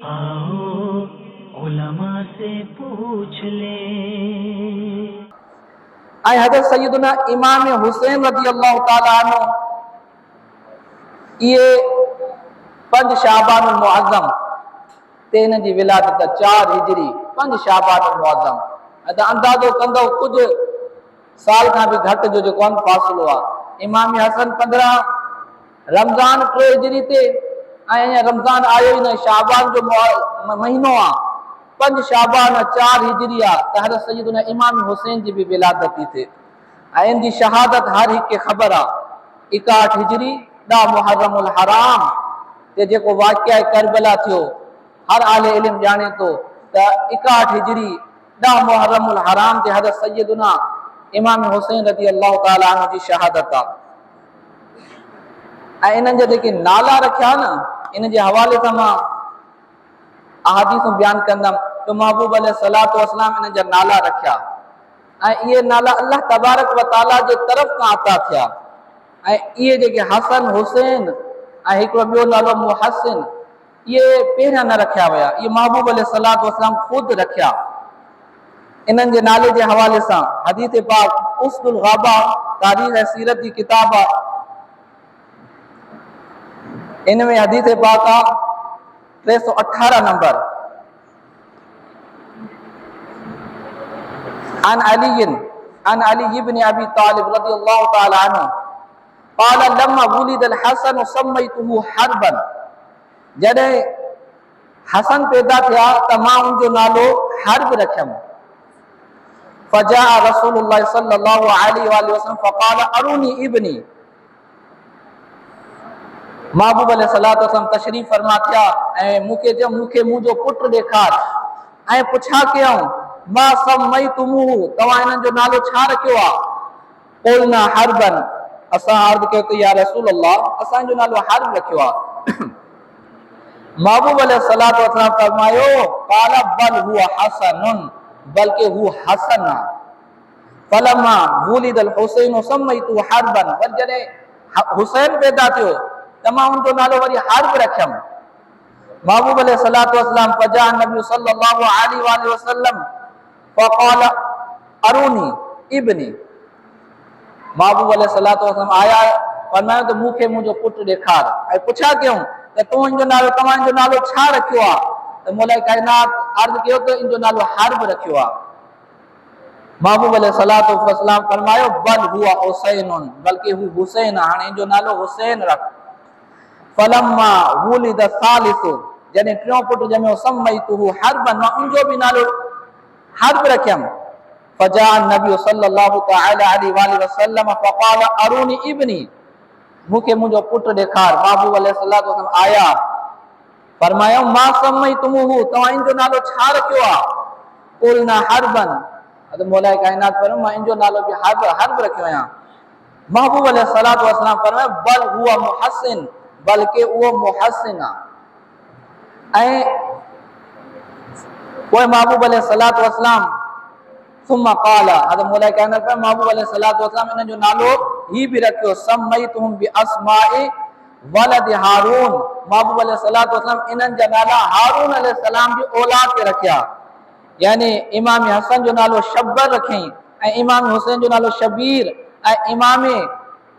आओ उलमा से पूछ ले। ऐं हज़रत सैयदना इमाम हुसैन रज़ी अल्लाह ताला अन्हु ये 5 शाबानुल मुअज़्ज़म ते इन जी विलादत 4 हिजरी 5 शाबानुल मुअज़्ज़म त अंदाज़ो कंदो कुछ साल का भी घट जो जेको आहे फ़ासिलो आहे। इमाम हसन 15 रमज़ान 3 हिजरी ते ऐं रमज़ान आयो ही न, शाबान जो महीनो आहे 5 शाबान 4 हिजरी आहे त हज़रत सैयदना इमाम हुसैन जी भी विलादत थी थिए ऐं इन जी शहादत हर हिक खे ख़बर आहे। 61 हिजरी 10 मुहर्रमुल हराम ते जेको वाक़िया करबला थियो हर आले इल्म जाने तो त 61 हिजरी 10 मुहर्रमुल हराम ते हज़रत सैयदना इमाम हुसैन रज़ी अल्लाह ताला अन्हु जी शहादत आहे। ऐं इन्हनि जा जेके नाला रखिया न इन जे हवाले सां मां अहादीसूं बयान कंदमि तो महबूब अलैहिस्सलातु वस्सलाम इन जा नाला रखिया ऐं इहे नाला अल्लाह तबारक व तआला जे तरफ़ खां अता थिया ऐं इहे जेके हसन हुसैन ऐं हिकिड़ो ॿियो नालो मुहसिन इहे पहिरियां न रखिया विया, इहे महबूब अलैहिस्सलातु वस्सलाम ख़ुदि रखिया। इन्हनि जे नाले जे हवाले सां हदीस पाक उस्दुल गाबा तारीख़ ऐं सीरत जी किताब आहे, इन में हदीस पाक आहे 318 नंबर। अन अली इब्न अबी तालिब रज़ियल्लाहु ताला अन्हु क़ाल लम्मा वुलिदल हसन सम्मयतुहु हरबन, जॾहिं हसन पैदा थिया त मां उनजो नालो हर्ब रखियमि। फजा रसूलुल्लाह सल्लल्लाहु अलैहि वसल्लम फ़क़ाल अरुनी इब्नी, महबूब अलैहिस्सलातु वस्सलाम तशरीफ़ फरमा थिया ऐं मूंखे चयो मूंखे मुंहिंजो पुटु ॾेखार ऐं पुछा कयऊं मां सम्मयतुमूहु, तव्हां इन्हनि जो नालो छा रखियो आहे? क़ुलना हरबन, असां अर्ज़ कयो त या रसूल अल्लाह असांजो नालो हर्ब रखियो आहे। महबूब अलैहिस्सलातु वस्सलाम फरमायो क़ाल बल हुवा हसनुन, बल्कि हू हसन आहे। फलम्मा वुलिदल हुसैन सम्मयतु हरबन, पर जॾहिं हुसैन पैदा थियो त मां उनजो नालो वरी हर्ब रखियमि। महबूब अलैहिस्सलातु वस्सलाम फजा नबी सल्लल्लाहु अलैहि वसल्लम फ़क़ाल अरुनी इब्नी, महबूब अलैहिस्सलातु वस्सलाम आया फरमायो त मूंखे मुंहिंजो पुटु ॾेखार ऐं पुछा कयूं त तव्हांजो नालो छा रखियो आहे? त मौला काइनात अर्ज़ कयो त इन जो नालो हर्ब रखियो आहे। महबूब अलैहिस्सलातु वस्सलाम फरमायो बल हुआ हुसैनुन, बल्कि हू हुसैन आहे, हाणे इन जो नालो हुसैन रख। फलम्मा वुलिद सालिसु, जॾहिं टियों पुटु ॼमियो सम्मयतुहु हर्बन, मां उनजो बि नालो हर्ब रखियमि। फजा नबी सल्लल्लाहु तआला अलैहि वसल्लम फ़क़ाल अरुनी इब्नी, मूंखे मुंहिंजो पुटु ॾेखार। महबूब अलैहिस्सलातु वस्सलाम आया फरमायो मां सम्मयतुमूहु, तव्हां इन जो नालो छा रखियो आहे? क़ुलना हरबन, अद मौला काइनात पर मां इन जो नालो बि हर्ब रखियो आहियां। महबूब अलैहिस्सलातु वस्सलाम फरमायो बल हुवा मुहसिन, बल्कि उहो मुहसिन आहे। ऐं पोइ महबूब अलैहिस्सलातु वस्सलाम सुम्मा क़ाल, हद मौला काइनात पर महबूब अलैहिस्सलातु वस्सलाम इन जो नालो ही भी रखियो सम्मयतुहुम बि अस्माए वलद हारून, महबूब अलैहिस्सलातु वस्सलाम इन्हनि जा नाला हारून अलैहिस्सलाम जी औलाद ते रखिया, यानी इमाम हसन जो नालो शब्बर रखियईं ऐं इमाम हुसैन जो नालो शबीर ऐं इमाम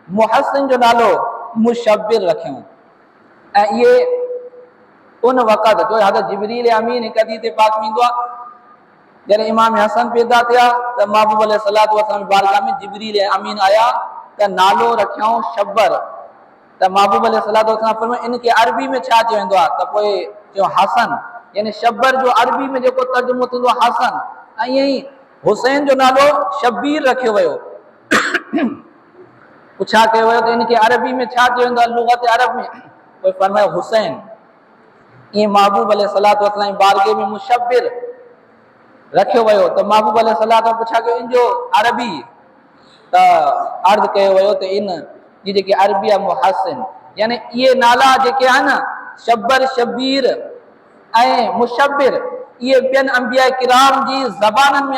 मुहसिन जो नालो मुशब्बिर रखियऊं। ऐं इहे उन वक़्तु जो हज़रत जिब्रील अमीन हिकु हदीस पाक में ईंदो आहे, जॾहिं इमाम हसन पैदा थिया त महबूब अलैहिस्सलातु वस्सलाम बारगाह में जिब्रील अमीन आया त नालो रखियऊं शब्बर। त महबूब अलैहिस्सलातु वस्सलाम फरमायो इनखे अरबी में छा चयो वेंदो आहे? त पोइ चयो हसन, यानी शब्बर जो अरबी में जेको तर्जुमो थींदो आहे हसन, ऐं ईअं ई हुसैन जो नालो शबीर रखियो वियो। पुछा कयो वियो त इनखे अरबी में छा चयो वेंदो आहे लुग़त अरब में? पोइ फरमायो हुसैन। ईअं महबूब अलैहिस्सलातु वस्सलाम बारगाह में मुशब्बिर रखियो वियो त महबूब अलैहिस्सलातु पुछा कयो इन जो अरबी? त अर्ज़ कयो वियो त इन जी जेकी अरबी आहे मुहसिन, यानी इहे नाला जेके आहिनि न शब्बर शबीर ऐं मुशब्बिर, इहे ॿियनि अंबिया किराम जी ज़बाननि में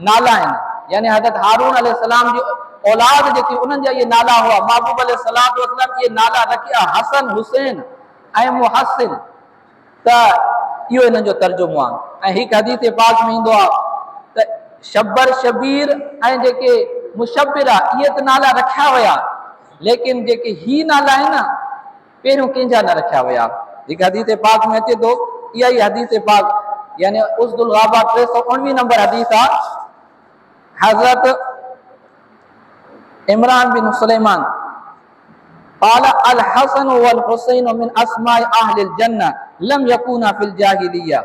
नाला आहिनि, यानी हज़रत हारून अलैहिस्सलाम जी औलाद जेकी उन्हनि जा इहे नाला हुआ। महबूब अलैहिस्सलातु वस्सलाम इहे नाला रखिया हसन हुसैन ऐं मुहसिन। त इहो हिन जो तर्जुमो आहे। ऐं हिकु हदीस पाक में ईंदो आहे त शब्बर शबीर ऐं जेके मुशब्बिर आहे इहे त नाला रखिया विया, लेकिन जेके ही नाला आहिनि न पहिरियों कंहिंजा न रखिया विया। हिकु हदीस पाक में अचे थो, इहा ई हदीस पाक यानी उसदुल गाबा 319 नंबर हदीस आहे। हज़रत इमरान बिन सुलेमान قال الحسن والحسين من اسماء اهل الجنه لم يكونا في الجاهليه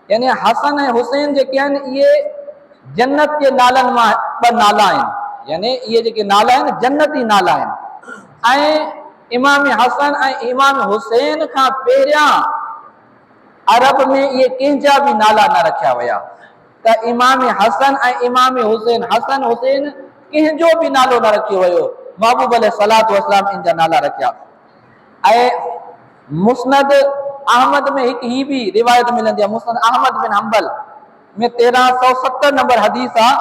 यानी हसन ऐं हुसैन जेके आहिनि इहे जन्नत जे नालनि मां ॿ नाला आहिनि, यानी इहे जेके नाला आहिनि जन्नती नाला आहिनि। ऐं इमाम हसन ऐं इमाम हुसैन खां पहिरियां अरब में इहे कंहिंजा बि नाला न रखिया विया। त इमाम हसन ऐं इमाम हुसैन, हसन हुसैन कंहिंजो बि नालो न रखियो वियो, महबूब अलैहिस्सलातु वस्सलाम इन जा नाला रखिया। ऐं मुस्नद अहमद में हिकु ही बि रिवायत मिलंदी आहे, मुस्नद अहमद बिन हंबल में 1370 नंबर हदीस आहे।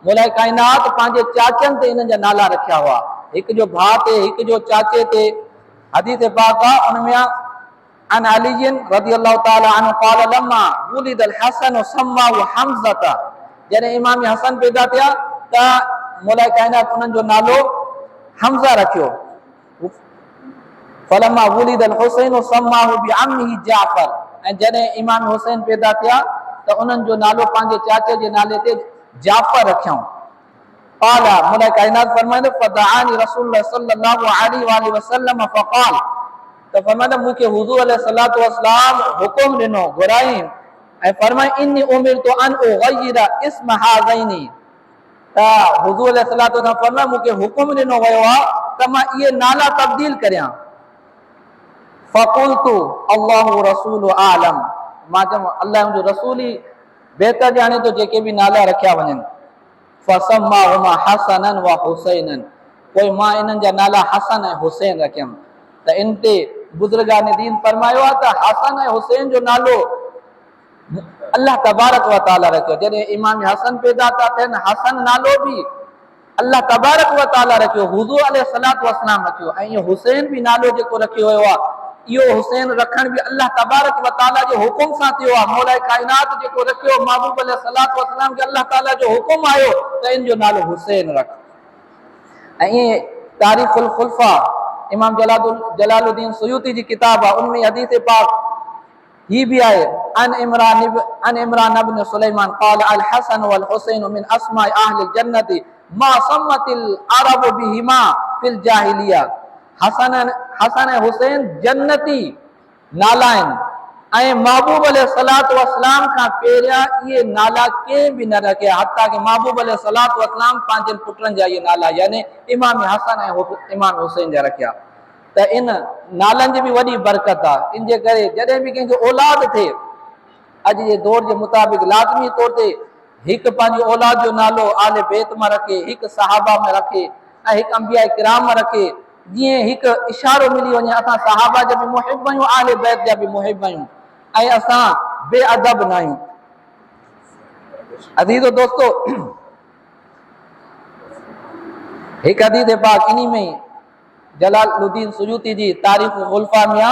मौला काइनात पंहिंजे चाचनि ते इन्हनि जा नाला रखिया हुआ, हिकु जो भाउ ते हिकु जो चाचे ते। हदीस पाक आहे उनमें अन अली रज़ियल्लाहु ताला अन्हु क़ाल लम्मा वुलिदल हसन सम्माहु हमज़ा, जॾहिं इमाम हसन पैदा थिया त मौला काइनात उन्हनि जो नालो हमज़ा रखियो। फलम्मा वुलिदल हुसैन सम्माहु बिअम्मिही जाफर, ऐं जॾहिं इमाम हुसैन पैदा थिया त उन्हनि जो नालो पंहिंजे चाचे जे नाले ते जाफर रखियऊं। قال मौला काइनात फरमाईंदो फदआनी रसूलुल्लाह सल्लल्लाहु अलैहि वसल्लम फक़ाल, त फरमाईंदो मूंखे हुज़ूर अलैहिस्सलातु वस्सलाम हुकुम ॾिनो घुराई ऐं फरमाई इन्नी उमिरतु अन उग़य्यिरा इस्म हाज़ैनी, त हुज़ूर अलैहिस्सलातु वस्सलाम फरमाए मूंखे हुकुम ॾिनो वियो आहे त मां इहे नाला तब्दील करियां। फ़क़ुल्तु अल्लाहु रसूलु आलम, मां चयो अल्लाह जो रसूल ई बहितर ॼाणे थो जेके बि नाला रखिया वञनि। फसम्माहुमा हसनन व हुसैनन, पोइ मां इन्हनि जा नाला हसन ऐं हुसैन रखियमि। त इन ते बुज़ुर्गान दीन फरमायो आहे त हसन ऐं हुसैन जो नालो अल्लाह तबारक व ताला रखियो। जॾहिं इमाम हसन पैदा था थियनि, हसन नालो बि अल्लाह तबारक व ताला रखियो, हुज़ूर अलैहिस्सलातु वस्सलाम रखियो। ऐं इहो हुसैन बि नालो जेको रखियो वियो आहे, इहो हुसैन रखण बि अल्लाह तबारक व ताला जे हुकुम सां थियो आहे। मौला काइनात जेको रखियो महबूब अलैहिस्सलातु वस्सलाम खे अल्लाह ताला जो हुकुम आयो त इन जो नालो हुसैन रख। ऐं ईअं तारीख़ुल खुलफा इमाम जलालुद्दीन सुयूती जी किताब आहे, उनमें हदीस पाक ही भी आए अन इमरान इब्न सुलेमान क़ाल अल हसन वल हुसैन मिन अस्माइ अहलिल जन्नति मा सम्मतिल अरब बिहिमा फिल जाहिलिया। हसन ऐं हुसैन जन्नती नाला आहिनि ऐं महबूब अलैहिस्सलातु वस्सलाम खां पहिरियां इहे नाला कंहिं बि न रखिया, हत्ता कि महबूब अलैहिस्सलातु वस्सलाम पंहिंजनि पुटनि जा इहे नाला यानी इमाम हसन ऐं इमाम हुसैन जा रखिया। त इन नालनि जी बि वॾी बरकत आहे। इन जे करे जॾहिं बि कंहिंखे औलाद थिए, अॼु जे दौर जे मुताबिक़ लाज़मी तौर ते हिकु पंहिंजी औलाद जो नालो आले बैत मां रखे, हिकु सहाबा में रखे ऐं हिकु अंबिया किराम में रखे। जीअं हिकु इशारो मिली वञे असां सहाबा जा बि मुहिब आहियूं, आले बैत जा बि मुहिब आहियूं ऐं असां बेअदब न आहियूं। अज़ीज़ो दोस्तो, हिकु हदीस पाक इन्ही में जलालुद्दीन सुयूती जी तारीख़ गुल्फा में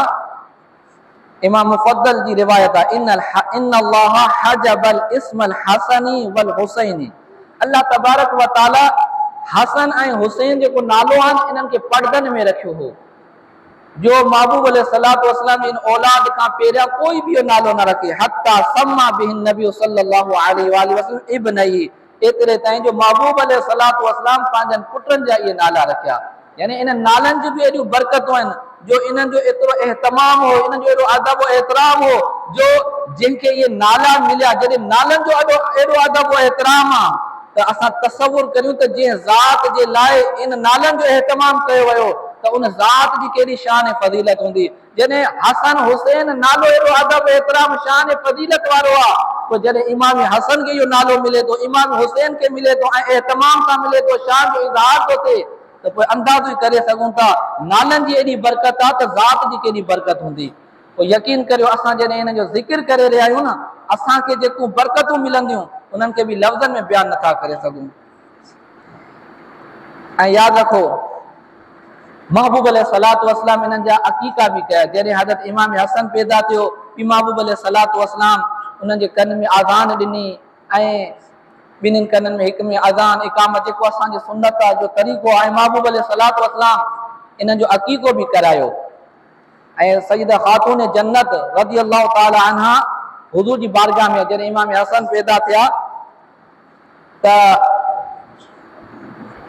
इमाम मुफद्दल जी रिवायत आहे इन्नल्लाह हजबल इस्मल हसनी वल हुसैनी, अल्लाह तबारक व ताला हसन ऐं हुसैन जेको नालो आहे इन्हनि खे पर्दनि में रखियो हो, जो महबूब अलैहिस्सलातु वस्सलाम इन औलाद खां पहिरियां कोई बि इहो नालो न रखे। हत्ता सम्मा बिहिन नबी सल्लल्लाहु अलैहि वसल्लम इब्नही, एतिरे ताईं जो महबूब अलैहिस्सलातु वस्सलाम पंहिंजनि पुटनि जा इहे नाला रखिया। यानी इन नालनि जी बि एॾियूं बरकतूं आहिनि, जो इन्हनि जो एतिरो एहतमाम हो, इन्हनि जो एॾो अदब एतिराम हो, जो जिनखे इहे नाला मिलिया, जॾहिं नालनि जो एॾो अदब एतिराम आहे त असां तसवुर करियूं त जीअं ज़ात जे लाइ इन नालनि जो एहतमाम कयो वियो त उन ज़ात जी केॾी शान ऐं फज़ीलत हूंदी। जॾहिं हसन हुसैन नालो एॾो अदब एतिराम शान ऐं फज़ीलत वारो आहे, पोइ जॾहिं इमाम हसन खे इहो नालो मिले थो, इमाम हुसैन खे मिले थो ऐं एहतमाम सां मिले थो, शान जो इज़हार थो थिए, त पोइ अंदाज़ो ई करे सघूं था नालनि जी एॾी बरकत आहे त ज़ात जी केॾी बरकत हूंदी। पोइ यकीन करियो असां जॾहिं हिन जो ज़िक्र करे रहिया आहियूं न, असांखे जेकियूं बरकतूं मिलंदियूं उन्हनि खे बि लफ़्ज़नि में बयानु नथा करे सघूं। ऐं यादि रखो महबूब अलैहिस्सलातु वस्सलाम इन्हनि जा अक़ीक़ा बि कया। जॾहिं हज़रत इमाम हसन पैदा थियो पी महबूब अलैहिस्सलातु वस्सलाम उन्हनि जे कन में आज़ान ॾिनी ऐं ॿिन्हिनि कननि में हिक में अज़ान इकामत जेको असांजे सुन्नत जो तरीक़ो आहे महबूब अलैहिस्सलातु वस्सलाम इन्हनि जो अक़ीक़ो बि करायो। ऐं सईदा ख़ातून जन्नत रज़ियल्लाहु ताला अन्हा हुज़ूर जी बारगाह में जॾहिं इमाम हसन पैदा थिया त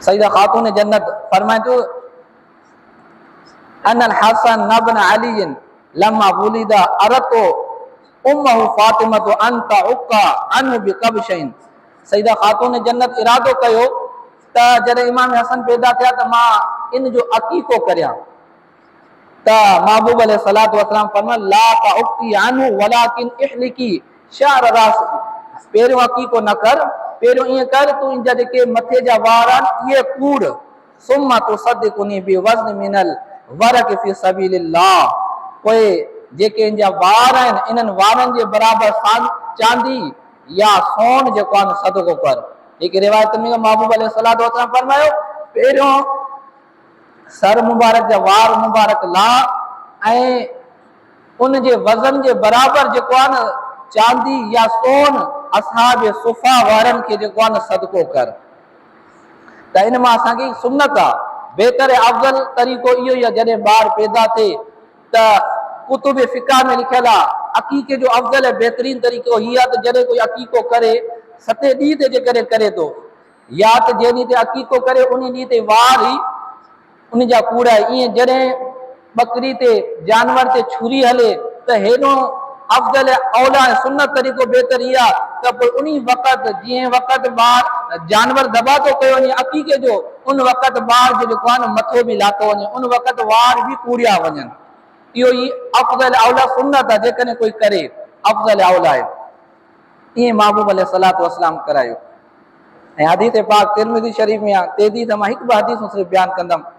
सईदा ख़ातून जन्नत फरमाए थो अनल हसन नबन अली लम्मा वुलिदा अरतो उम्महु फातिमतु अंत उक्का अनहु बिकबशैन। सईदा ख़ातून जन्नत इरादो कयो त जॾहिं इमाम हसन पैदा थिया त मां इन जो अक़ीक़ो करियां त महबूब अलैहिस्सलातु वस्सलाम फरमाया ला तउक्की अनहु वलाकिन इहलिकी शअर रास। पहिरियों अक़ीक़ो न कर, पहिरियों ईअं कर तूं इन जा जेके मथे जा वार आहिनि इहे कूड़ सुम्मा तुसद्दिकुनी बिवज़्न मिनल वरक़ फी सबीलिल्लाह। पोइ जेके इन जा वार आहिनि इन्हनि वारनि जे बराबरि चांदी या सोन जेको आहे सदको कर। हिकु रिवायत में महबूब अलैहिस्सलातु वस्सलाम फरमायो पहिरियों सर मुबारक जा वार मुबारक ला ऐं उन जे वज़न जे बराबरि जेको आहे न चांदी या सोन असहाब सुफ़ा वारनि खे जेको आहे न सदको कर। त इन मां असांखे सुन्नत आहे। बहितर अफ़ज़ल तरीक़ो इहो ई आहे जॾहिं ॿार पैदा थिए त कुतुब फ़िक़ह में लिखियल आहे अक़ीक़े जो अफ़ज़ल ऐं बहितरीन तरीक़ो हीअ आहे त जॾहिं कोई अक़ीक़ो करे 7 ॾींहं ते जेकॾहिं करे थो या त जंहिं ॾींहं ते अक़ीक़ो करे उन ॾींहं ते वार ई उन जा कूड़ा ईअं जॾहिं बकरी ते जानवर ते छुरी हले त हेॾो अफ़ज़ल औला ऐं सुन्नत तरीक़ो बहितर इहा त पोइ उन वक़्तु जीअं वक़्तु ॿार जानवर दबा थो कयो वञे अक़ीक़े जो उन वक़्तु ॿार जो जेको आहे न मथो बि लाथो वञे उन वक़्तु वार बि कूड़िया वञनि। इहो ई अफ़ज़ल औला सुन्नत आहे जेकॾहिं कोई करे अफ़ज़ल औला आहे। ईअं महबूब अलैहिस्सलातु वस्सलाम करायो। ऐं हदीस पाक तिरमिज़ी शरीफ़ में आहे तेज़ी त मां हिकु ॿ हदीसूं सिर्फ़ु बयानु कंदुमि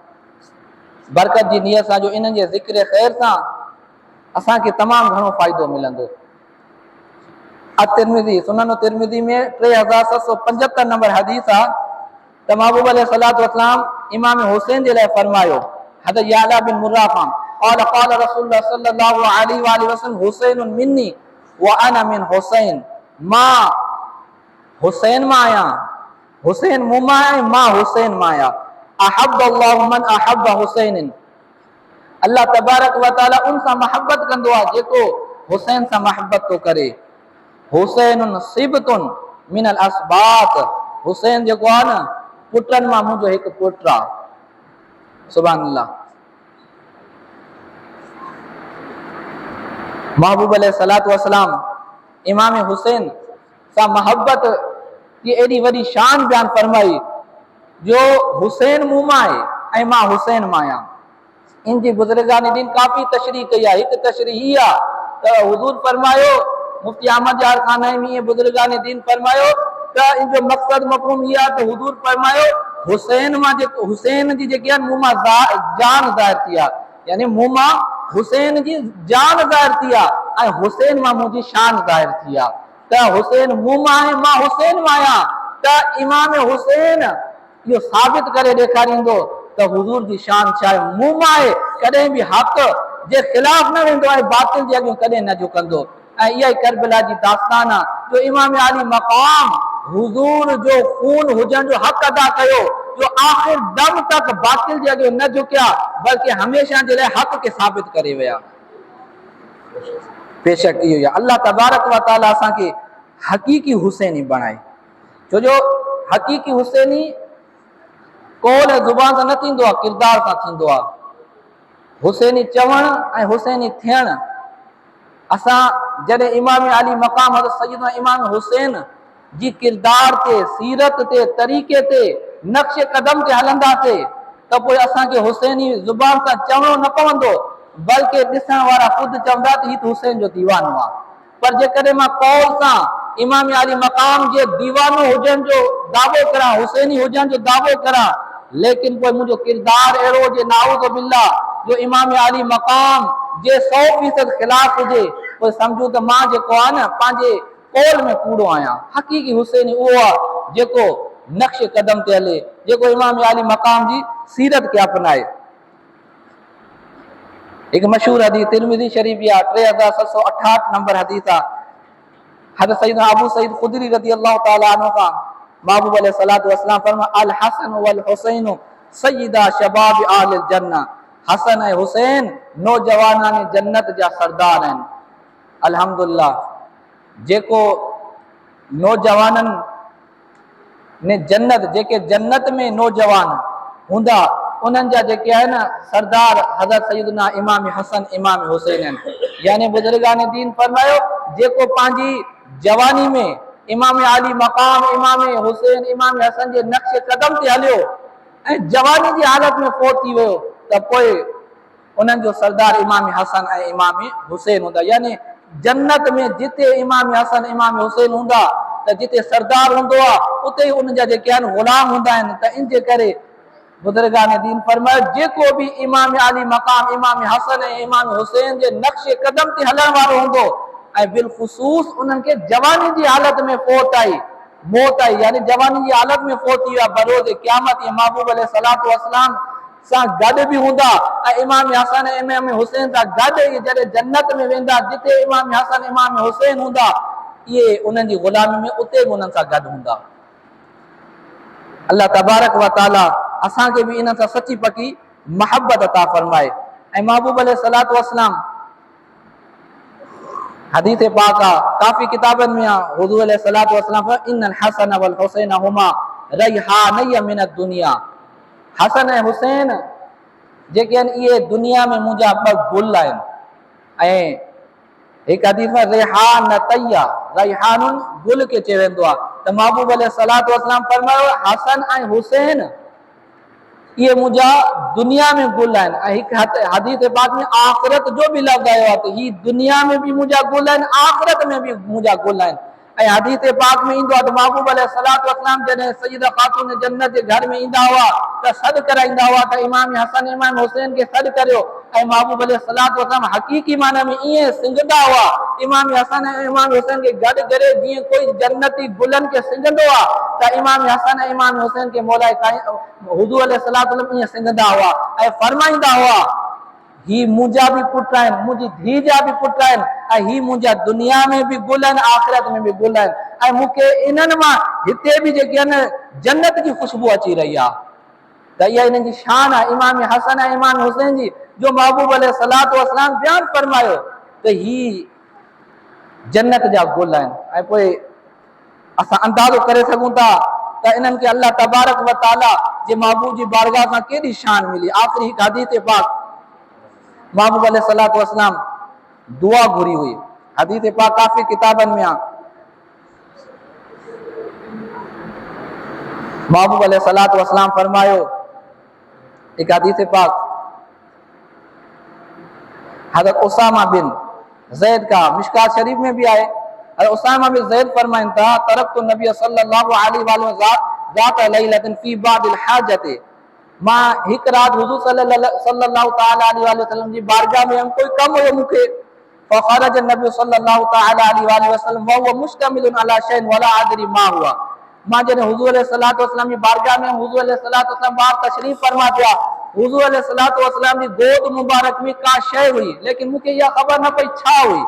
बरकत जी नियत सां जो इन्हनि जे ज़िक्र ख़ैर सां असांखे तमामु घणो फ़ाइदो मिलंदो। तिरमिज़ी सुनन तिरमिज़ी में 3775 नंबर हदीस आहे त महबूब अलैहिस्सलातु वस्सलाम इमाम हुसैन जे लाइ फरमायो हज़रत याला बिन मुर्रा खां क़ाल क़ाल रसूलुल्लाह सल्लल्लाहु अलैहि वसल्लम हुसैनुन मिन्नी व अना मिन हुसैन। मां हुसैन मां आहियां, हुसैन मूं मां आहे, मां हुसैन मां आहियां। अहब्बल्लाहु मन अहब्ब हुसैनिन। अल्लाह तबारक व तआला उन सां मोहब्बत कंदो आहे जेको हुसैन सां मोहब्बत थो करे। हुसैनुन सिबतुन मिनल असबात। हुसैन जेको आहे न पुटनि मां मुंहिंजो हिकु पुटु आहे। सुभान अल्लाह। महबूब अलैहिस्सलातु वस्सलाम इमाम हुसैन सां मोहब्बत की एॾी वॾी शान बयान फरमाई जो हुसैन मूं मां आहे ऐं मां हुसैन मां आहियां। इन जी बुज़ुर्गान दीन काफ़ी तशरीह कई आहे। हिकु तशरीह हीअ आहे त हुज़ूर फरमायो मुफ्ती अहमद यार खानवी बुज़ुर्गान दीन फरमायो त इन जो मक़सद मफ़हूम इहा आहे त हुज़ूर फरमायो हुसैन मां जेको हुसैन जी जेकी आहे मूं मां जान ज़ाहिर थी आहे यानी मूं मां हुसैन जी जान ज़ाहिर थी आहे ऐं हुसैन मां मुंहिंजी शान ज़ाहिर थी आहे त हुसैन मूं मां आहे मां हुसैन मां आहियां। त इमाम हुसैन इहो साबित करे ॾेखारींदो त हुज़ूर जी शान छा आहे। मूं मां आहे कॾहिं बि हक़ जे ख़िलाफ़ न वेंदो आहे बातिल जे अॻियां कॾहिं न झुकंदो। ऐं इहा ई करबला जी दास्तान आहे जो इमाम अली मक़ाम हुज़ूर जो खून हुजण जो हक़ अदा कयो जो आख़िर दम तक बातिल जे अॻियां न झुकिया बल्कि हमेशह जे लाइ हक़ खे साबित करे विया। बेशक इहो ई आहे अल्लाह तबारक व तआला असांखे हक़ीक़ी हुसैनी बणाए छो जो हक़ीक़ी हुसैनी कौल ज़ुबान सां न थींदो आहे किरदार सां थींदो आहे। हुसैनी चवणु ऐं हुसैनी थियणु असां जॾहिं इमाम अली मक़ाम हज़रत सय्यदना इमाम हुसैन जी किरदार ते सीरत ते तरीक़े ते नक्श कदम ते हलंदासीं त पोइ असांखे हुसैनी ज़ुबान सां चवणो न पवंदो बल्कि ॾिसण वारा ख़ुदि चवंदा त हीउ हुसैन जो दीवानो आहे। पर जेकॾहिं मां कौल सां इमाम अली मक़ाम जे दीवानो हुजण जो दावो करा हुसैनी हुजण जो दावो करा लेकिन पोइ मुंहिंजो किरदार अहिड़ो हुजे नाऊज़ बिल्लाह जो इमाम अली मक़ाम जे 100% ख़िलाफ़ हुजे पोइ सम्झो त मां जेको आहे न पंहिंजे कौल में कूड़ो आहियां। हक़ीक़ी हुसैनी उहो आहे जेको नक्श कदम ते हले जेको इमाम अली मक़ाम जी सीरत खे अपनाए। एक मशहूर हदीस तिरमिज़ी शरीफ या 3768 नंबर हदीस आ हज़रत सैयदना अबू सईद खुदरी रज़ियल्लाहु ताला अन्हु का महबूब अलैहिस्सलातु वस्सलाम फरमा अल हसन वल हुसैन सय्यदा शबाब आलिल जन्नह। हसन ऐं हुसैन नौजवानान जन्नत जा सरदार आहिनि। अल्हम्दुलिल्लाह जेको नौजवाननि ने जन्नत जेके जन्नत में नौजवान हूंदा उन्हनि जा जेके आहिनि सरदार हज़रत सैयदना इमाम हसन इमाम हुसैन आहिनि। यानी बुज़ुर्गान दीन फरमायो जेको पंहिंजी जवानी में इमाम अली मकाम इमाम हुसैन इमाम हसन जे नक्श कदम ते हलियो ऐं जवानी जी हालत में फोत थी वियो त पोइ उन्हनि जो सरदार इमाम हसन ऐं इमाम हुसैन हूंदा। यानी जन्नत में जिते इमाम हसन इमाम हुसैन हूंदा त जिते सरदार हूंदो आहे उते ई उन जा जेके आहिनि ग़ुलाम हूंदा आहिनि। त इन जे करे बुज़ुर्गान दीन फरमायो जेको बि इमाम अली मकाम इमाम हसन ऐं इमाम हुसैन जे नक्श कदम ते हलण वारो हूंदो ऐं बिलख़ुसूस उन्हनि खे जवानी जी हालत में फोत आई मौत आई यानी जवानी जी हालत में फोत थी विया बरोज़ क़यामत ये महबूब अलैहिस्सलातु वस्सलाम सां गॾु बि हूंदा ऐं इमाम हसन ऐं इमाम हुसैन सां गॾु जॾहिं जन्नत में वेंदा जिते इमाम हसन इमाम हुसैन हूंदा इहे उन्हनि जी ग़ुलामी में उते बि उन्हनि सां गॾु हूंदा। अल्लाह तबारक व तआला असांखे बि इन सां सची पकी मोहब्बत अता फरमाए। ऐं महबूब अलैहिस्सलातु वस्सलाम हदीस पाक आ काफ़ी किताबनि में आहे हुज़ूर अलैहिस्सलातु वस्सलाम इन्नल हसन वल हुसैन हुमा रैहानय मिन दुनिया। हसन ऐं हुसैन जेके आहिनि इहे दुनिया में मुंहिंजा ॿ गुल आहिनि। ऐं हिकु हदीस में रेहानतैया रेहानुन गुल खे चयो वेंदो आहे त महबूब अलैहिस्सलातु वस्सलाम फरमायो हसन ऐं हुसैन इहे मुंहिंजा दुनिया में गुल आहिनि। ऐं हिकु हदीस पाक में आख़िरत जो बि लफ़्ज़ आयो आहे त ही दुनिया में बि मुंहिंजा गुल आहिनि आख़िरत में बि मुंहिंजा गुल आहिनि। ऐं हदीस पाक में ईंदो आहे त महबूब अलैहिस्सलातु वस्सलाम जॾहिं सय्यदा ख़ातून जन्नत जे घर में ईंदा हुआ त सॾु कराईंदा हुआ त इमाम हसन इमाम हुसैन खे सॾु करियो। ऐं महबूब अलैहिस्सलातु वस्सलाम हक़ीक़ी माना में ईअं सिंगंदा हुआ इमाम हसन ऐं इमाम हुसैन खे गॾु करे जीअं कोई जन्नती गुलनि खे सिंगंदो आहे त इमाम हसन ऐं इमाम हुसैन खे मौला हुज़ूर अलैहिस्सलातु वस्सलाम ईअं सिंगंदा हुआ ऐं फरमाईंदा हुआ ही मुंहिंजा बि पुट आहिनि मुंहिंजी धीउ जा बि पुट आहिनि ऐं ही मुंहिंजा दुनिया में बि गुल आहिनि आख़िरत में बि गुल आहिनि ऐं मूंखे इन्हनि मां हिते बि जेके आहिनि जन्नत जी ख़ुशबू अची रही आहे त इहा इन्हनि जी शान आहे इमाम हसन ऐं इमाम हुसैन जी जो महबूब अलैहिस्सलातु वस्सलाम बयानु फरमायो त ही जन्नत जा गुल आहिनि। ऐं पोइ असां अंदाज़ो करे सघूं था त इन्हनि खे अल्लाह तबारक व तआला जे महबूब जी बारगाह सां केॾी शान मिली। आख़िरी हिकु हदीस पाक महबूब अलैहिस्सलातु वस्सलाम दुआ घुरी हुई हदीस पाक काफ़ी किताबनि में आहे। महबूब अलैहिस्सलातु वस्सलाम फरमायो एक हदीस पाक हज़रत उसामा बिन ज़ैद का मिशकात शरीफ में भी आए हज़रत उसामा बिन ज़ैद फरमाइन था तरक्तु नबी सल्लल्लाहु अलैहि वसल्लम ज़ात लैलतिन फी बादिल हाजति मां हिकु राति हुज़ूर सल्लल्लाहु तआला अलैहि वसल्लम जी बारगाह में कोई कम हुयो मूंखे फखरज नबी सल्लल्लाहु तआला अलैहि वसल्लम व हुव मुश्तमिलुन अला शैइन वला अदरी मा हुआ। मां जॾहिं हुज़ूर अलैहिस्सलातु वस्सलाम जी बारगाह में हुज़ूर अलैहिस्सलातु वस्सलाम ॿाहिरि तशरीफ़ फरमा पिया हुज़ूर अलैहिस्सलातु वस्सलाम जी गोद मुबारक में का शइ हुई लेकिन मूंखे इहा ख़बर न पई छा हुई।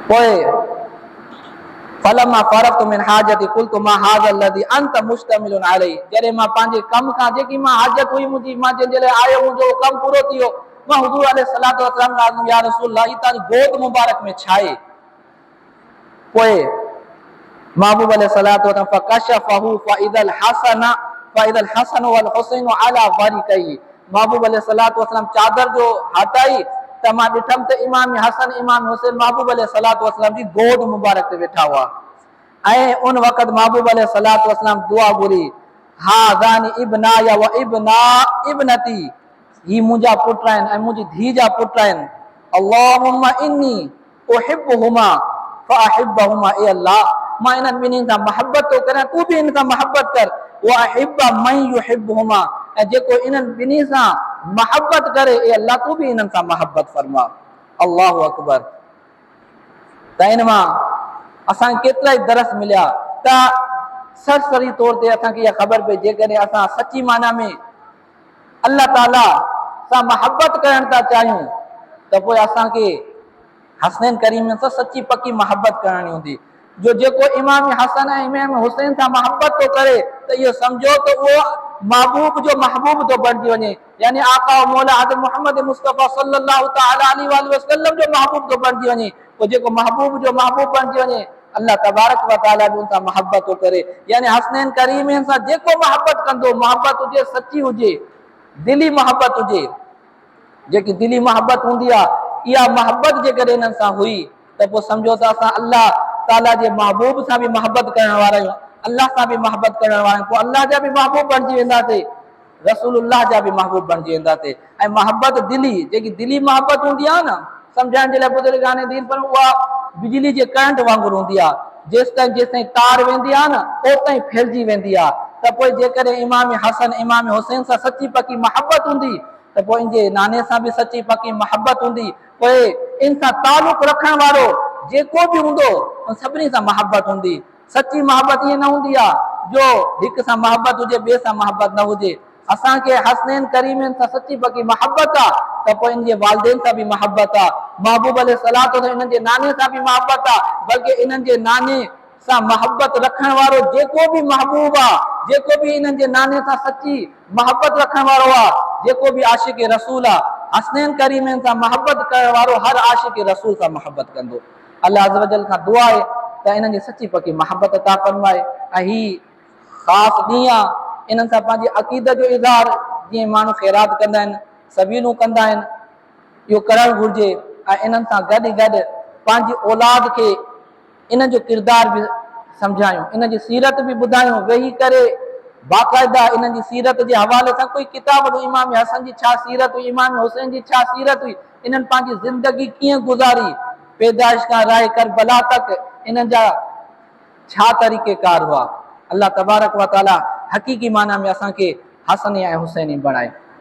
पोइ फलमा फरक़तु मिन हाजती क़ुल्तु मा हाज़ल लज़ी अंत मुश्तमिलुन अलैहि। जॾहिं मां पंहिंजे कम खां जेकी मां हाजत हुई मुंहिंजी मां जंहिंजे लाइ आयो मुंहिंजो कमु पूरो थी वियो मां हुज़ूर अलैहिस्सलातु वस्सलाम खां या रसूलल्लाह ही तव्हांजी गोद मुबारक में छा आहे। पोइ महबूब अलैहिस्सलातु वस्सलाम फकशफहु फइदल हसन वल हुसैन अला वरिकैहि। महबूब अलैहिस्सलातु वस्सलाम चादर जो हटाई त मां ॾिठमि त इमाम हसन इमाम हुसैन महबूब अलैहिस्सलातु वस्सलाम जी गोद मुबारक ते वेठा हुआ। ऐं उन वक़्तु महबूब अलैहिस्सलातु वस्सलाम दुआ घुरी हाज़ानी इब्नाया व इब्ना इब्नती ही मुंहिंजा पुट आहिनि ऐं मुंहिंजी धीउ जा पुट आहिनि। अल्लाहुम्मा इन्नी उहिब्बुहुमा फ़अहिब्बहुमा। ए अल्लाह मां इन्हनि ॿिन्हिनि सां मोहब्बत थो करियां तूं बि इन सां मोहब्बत कर व अहिब्ब मन युहिब्बुहुमा ऐं जेको इन्हनि ॿिन्ही सां मोहब्बत करे ए अल्लाह तूं बि इन्हनि सां मोहब्बत फरमा। अल्लाहु अकबर। त इन मां असांखे केतिरा ई दरस मिलिया त सरसरी तौर ते असांखे इहा ख़बर पई जेकॾहिं असां सची माना में अल्लाह ताला सां मोहब्बत करण था चाहियूं त पोइ असांखे हसनैन करीमनि सां सची पकी मोहब्बत करणी हूंदी। जो जेको इमाम हसन ऐं इमाम हुसैन सां मोहब्बत थो करे त इहो सम्झो त उहो महबूब जो महबूब थो बणिजी वञे, यानी आका मौला हज़रत मोहम्मद मुस्तफ़ा सल्लल्लाहु तआला अलैहि वसल्लम जो महबूब थो बणिजी वञे। पोइ जेको महबूब जो महबूब बणिजी वञे अल्लाह तबारक व तआला बि उन सां मोहब्बत थो करे। यानी हसनैन करीमनि सां जेको मोहब्बत कंदो, मोहब्बत हुजे सची हुजे, दिली मोहब्बत हुजे, जेकी दिली मोहब्बत हूंदी आहे इहा मोहब्बत जेकॾहिं इन्हनि सां हुई त पोइ सम्झो त असां अल्लाह ताला जे महबूब सां बि मोहब्बत करण वारा आहियूं, अल्लाह सां बि मोहब्बत करण वारा आहियूं, पोइ अल्लाह जा बि महबूब बणिजी वेंदासीं, रसूलुल्लाह जा बि महबूब बणिजी वेंदासीं। ऐं मोहब्बत दिली, जेकी दिली मोहब्बत हूंदी आहे न, सम्झाइण जे लाइ बुज़ुर्गान दीन पर उहा बिजली जे करंट वांगुरु हूंदी आहे, जेसिताईं तार वेंदी आहे न ओसिताईं फैलिजी वेंदी आहे। त पोइ जेकॾहिं इमाम हसन इमाम हुसैन सां सची पकी मोहब्बत हूंदी त पोइ इनजे नाने सां बि सची पकी मोहब्बत हूंदी, पोइ इन सां तालुक रखण वारो जेको बि हूंदो सभिनी सां मोहब्बत हूंदी। सची मोहब्बत ईअं न हूंदी आहे जो हिक सां मोहब्बत हुजे ॿिए सां मोहब्बत न हुजे। असांखे हसनैन करीमनि सां सची पकी मोहब्बत आहे त पोइ इनजे वालिदैन सां बि मोहब्बत आहे, महबूब अलैहिस्सलातो इन्हनि जे नाने सां बि मोहब्बत आहे, बल्कि इन्हनि जे नाने सां मोहब्बत रखण वारो जेको बि महबूब आहे, जेको बि इन्हनि जे नाने सां सची मोहब्बत रखण वारो आहे, जेको बि आशिक़ रसूल आहे, हसनैन करीमनि सां मोहब्बत करण वारो हर आशिक़ रसूल सां मोहब्बत कंदो। अल्लाह अज़्ज़ व जल खां दुआ आहे त इन्हनि जी सची पकी मोहब्बत अता फरमाए। ऐं हीउ ख़ासि ॾींहुं आहे, इन्हनि सां पंहिंजी अक़ीदत जो इज़हार जीअं माण्हू ख़ैरात कंदा आहिनि, सबीनूं कंदा आहिनि, इहो करणु घुरिजे। ऐं इन्हनि सां गॾु गॾु पंहिंजी औलाद खे इन जो किरदार बि सम्झायूं, इन जी सीरत बि ॿुधायूं, वेही करे बाक़ाइदा इन्हनि जी सीरत जे हवाले सां कोई किताब हुई, इमाम हसन जी छा सीरत हुई, इमाम हुसैन जी छा सीरत हुई, इन्हनि पंहिंजी ज़िंदगी कीअं गुज़ारी, पैदाइश खां राहे करबला तक इन्हनि जा छा तरीक़ेकार हुआ। अल्लाह तबारक व तआला हक़ीक़ी माना में असांखे हसन ऐं हुसैनी बणाए।